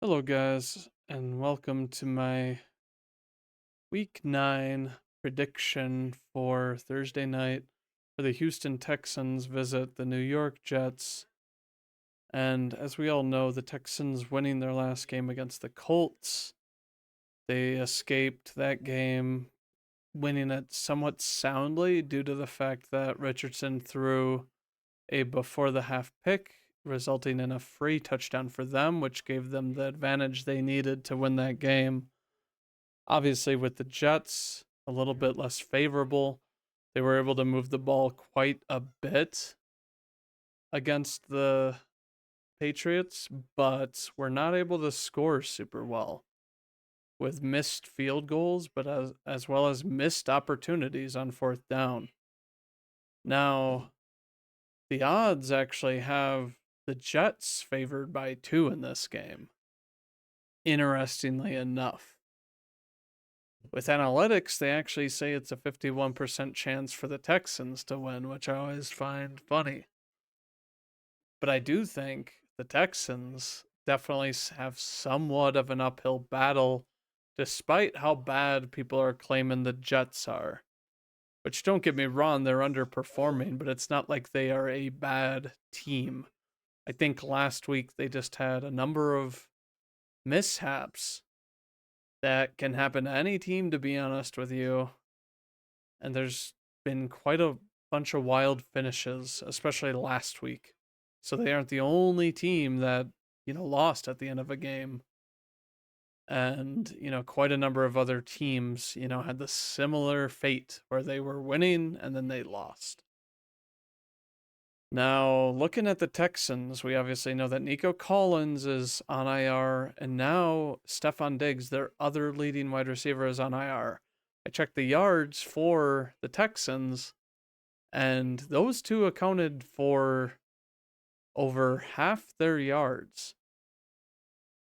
Hello, guys, and welcome to my Week 9 prediction for Thursday night for the Houston Texans visit the New York Jets. And as we all know, the Texans winning their last game against the Colts, they escaped that game, winning it somewhat soundly due to the fact that Richardson threw a before the half pick, resulting in a free touchdown for them, which gave them the advantage they needed to win that game. Obviously, with the Jets, a little bit less favorable. They were able to move the ball quite a bit against the Patriots, but were not able to score super well with missed field goals, but as well as missed opportunities on fourth down. Now, the odds actually have the Jets favored by 2 in this game, interestingly enough. With analytics, they actually say it's a 51% chance for the Texans to win, which I always find funny. But I do think the Texans definitely have somewhat of an uphill battle, despite how bad people are claiming the Jets are. Which, don't get me wrong, they're underperforming, but it's not like they are a bad team. I think last week they just had a number of mishaps that can happen to any team, to be honest with you. And there's been quite a bunch of wild finishes, especially last week. So they aren't the only team that, lost at the end of a game. And, quite a number of other teams, had the similar fate where they were winning and then they lost. Now, looking at the Texans, we obviously know that Nico Collins is on IR, and now Stefon Diggs, their other leading wide receiver, is on IR. I checked the yards for the Texans, and those two accounted for over half their yards.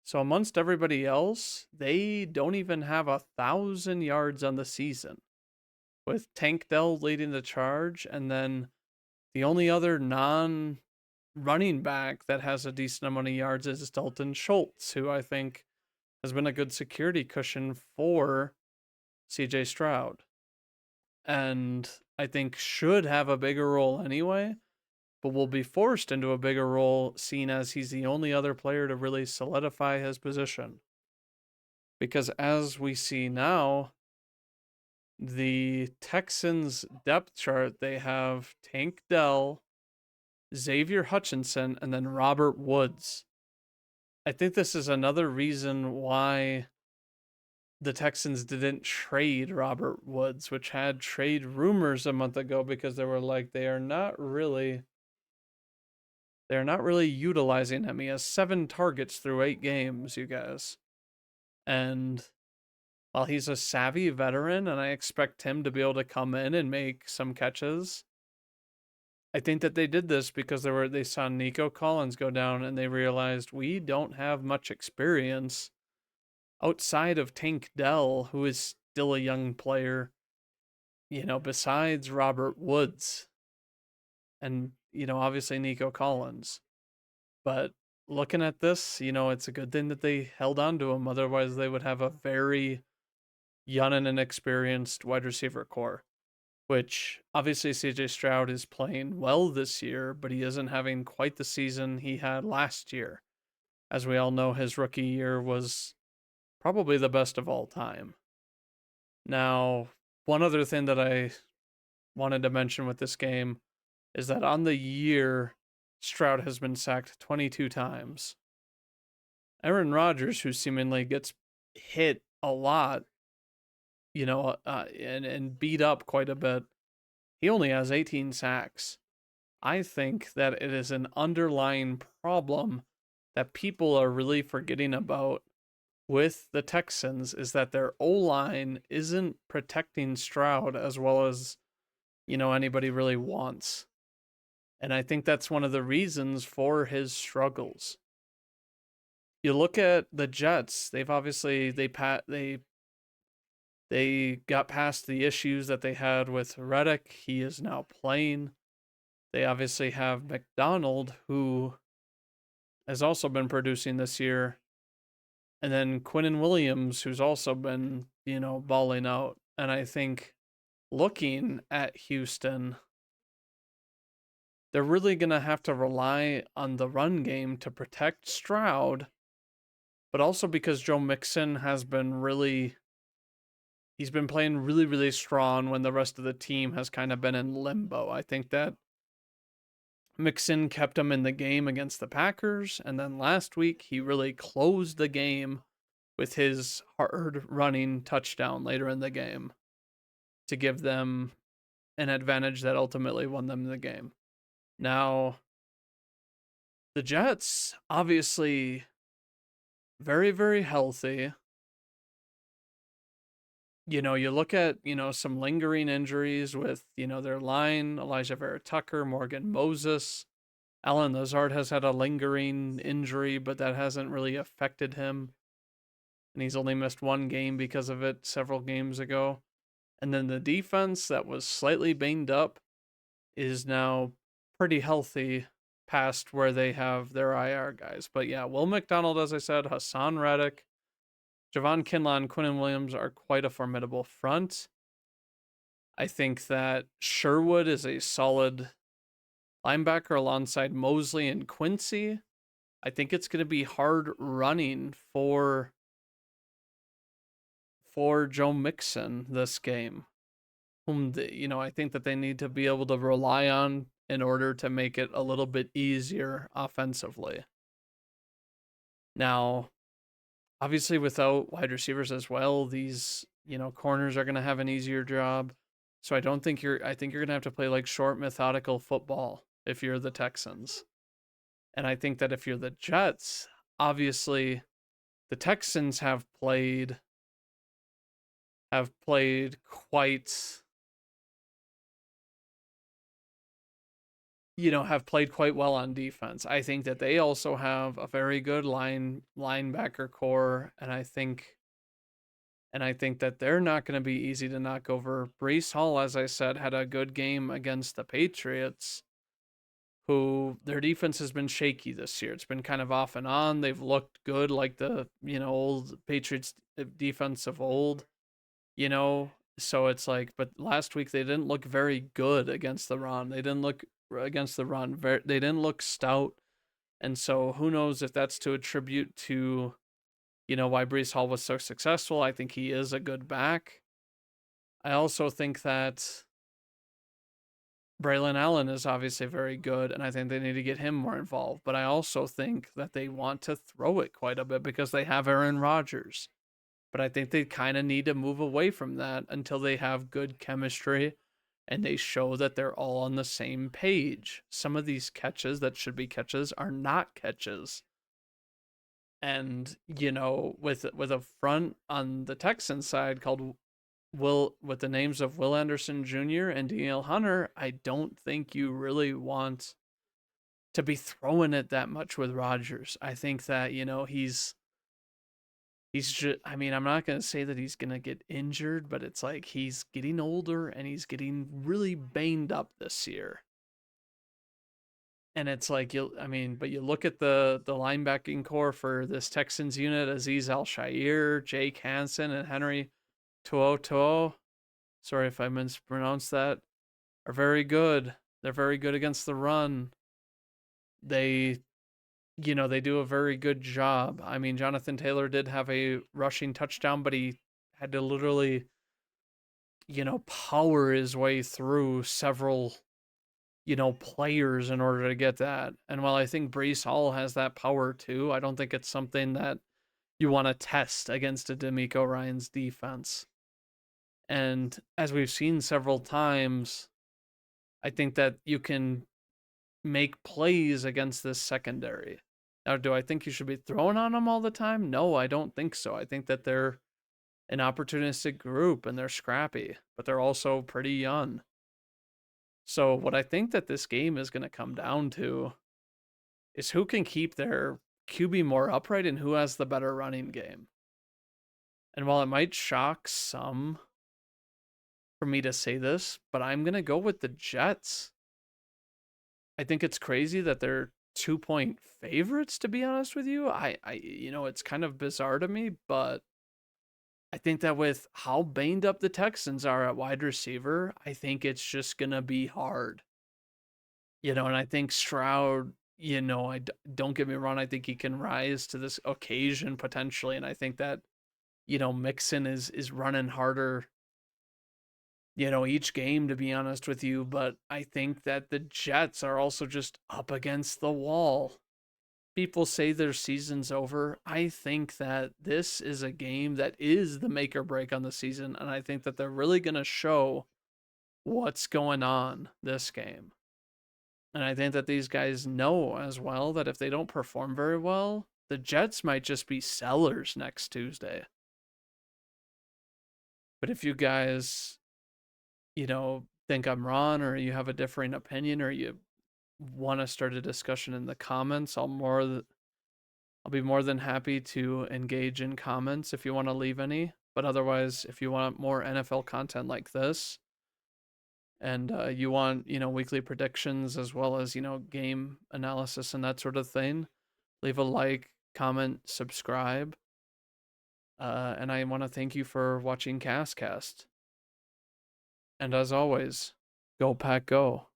So amongst everybody else, they don't even have 1,000 yards on the season, with Tank Dell leading the charge, and then the only other non-running back that has a decent amount of yards is Dalton Schultz, who I think has been a good security cushion for CJ Stroud, and I think should have a bigger role anyway, but will be forced into a bigger role, seeing as he's the only other player to really solidify his position. Because as we see now, the Texans depth chart, they have Tank Dell, Xavier Hutchinson, and then Robert Woods. I think this is another reason why the Texans didn't trade Robert Woods, which had trade rumors a month ago, because they were like, they're not really utilizing him. He has 7 targets through 8 games, you guys. And while he's a savvy veteran and I expect him to be able to come in and make some catches, I think that they did this because they saw Nico Collins go down and they realized we don't have much experience outside of Tank Dell, who is still a young player, besides Robert Woods and, obviously Nico Collins. But looking at this, it's a good thing that they held on to him. Otherwise, they would have a very young and inexperienced wide receiver core, which obviously CJ Stroud is playing well this year, but he isn't having quite the season he had last year. As we all know, his rookie year was probably the best of all time. Now, one other thing that I wanted to mention with this game is that on the year, Stroud has been sacked 22 times. Aaron Rodgers, who seemingly gets hit a lot, and beat up quite a bit, he only has 18 sacks. I think that it is an underlying problem that people are really forgetting about with the Texans, is that their O-line isn't protecting Stroud as well as, anybody really wants. And I think that's one of the reasons for his struggles. You look at the Jets, they've obviously they got past the issues that they had with Reddick. He is now playing. They obviously have McDonald, who has also been producing this year. And then Quinnen Williams, who's also been, balling out. And I think looking at Houston, they're really going to have to rely on the run game to protect Stroud, but also because Joe Mixon he's been playing really, really strong when the rest of the team has kind of been in limbo. I think that Mixon kept him in the game against the Packers, and then last week he really closed the game with his hard running touchdown later in the game to give them an advantage that ultimately won them the game. Now, the Jets, obviously very, very healthy. You look at, some lingering injuries with, their line, Elijah Vera Tucker, Morgan Moses. Alan Lazard has had a lingering injury, but that hasn't really affected him. And he's only missed one game because of it several games ago. And then the defense that was slightly banged up is now pretty healthy past where they have their IR guys. But yeah, Will McDonald, as I said, Hassan Reddick, Javon Kinlaw, and Quinnen Williams are quite a formidable front. I think that Sherwood is a solid linebacker alongside Mosley and Quincy. I think it's going to be hard running for Joe Mixon this game, whom I think that they need to be able to rely on in order to make it a little bit easier offensively. Now, obviously, without wide receivers as well, these corners are going to have an easier job. So I think you're going to have to play like short, methodical football if you're the Texans. And I think that if you're the Jets, obviously the Texans have played quite have played quite well on defense. I think that they also have a very good linebacker core, and I think that they're not going to be easy to knock over. Brees Hall, as I said, had a good game against the Patriots, who their defense has been shaky this year. It's been kind of off and on. They've looked good like the, old Patriots defense of old, you know. So it's like, but last week they didn't look very good against the run. They didn't look against the run. They didn't look stout. And so who knows if that's to attribute to, why Brees Hall was so successful. I think he is a good back. I also think that Braylon Allen is obviously very good, and I think they need to get him more involved. But I also think that they want to throw it quite a bit because they have Aaron Rodgers. But I think they kind of need to move away from that until they have good chemistry and they show that they're all on the same page. Some of these catches that should be catches are not catches. And, with a front on the Texans side called with the names of Will Anderson Jr. and Danielle Hunter, I don't think you really want to be throwing it that much with Rodgers. I think that, he's just, I mean, I'm not going to say that he's going to get injured, but it's like he's getting older and he's getting really banged up this year. And it's like but you look at the linebacking core for this Texans unit: Aziz Al Shair, Jake Hansen, and Henry Tuo. Sorry if I mispronounced that. Are very good. They're very good against the run. They they do a very good job. I mean, Jonathan Taylor did have a rushing touchdown, but he had to literally, power his way through several, players in order to get that. And while I think Brees Hall has that power too, I don't think it's something that you want to test against a D'Amico Ryan's defense. And as we've seen several times, I think that you can make plays against this secondary. Now, do I think you should be throwing on them all the time? No, I don't think so. I think that they're an opportunistic group and they're scrappy, but they're also pretty young. So, what I think that this game is going to come down to is who can keep their QB more upright and who has the better running game. And while it might shock some for me to say this, but I'm going to go with the Jets. I think it's crazy that they're 2-point favorites, to be honest with you. It's kind of bizarre to me, but I think that with how banged up the Texans are at wide receiver, I think it's just going to be hard. And I think Stroud, don't get me wrong, I think he can rise to this occasion potentially, and I think that Mixon is running harder, each game, to be honest with you, but I think that the Jets are also just up against the wall. People say their season's over. I think that this is a game that is the make or break on the season, and I think that they're really going to show what's going on this game. And I think that these guys know as well that if they don't perform very well, the Jets might just be sellers next Tuesday. But if you guys, think I'm wrong, or you have a differing opinion, or you want to start a discussion in the comments, I'll be more than happy to engage in comments if you want to leave any. But otherwise, if you want more NFL content like this, and you want weekly predictions as well as game analysis and that sort of thing, leave a like, comment, subscribe, and I want to thank you for watching Castcast. And as always, go Pack Go.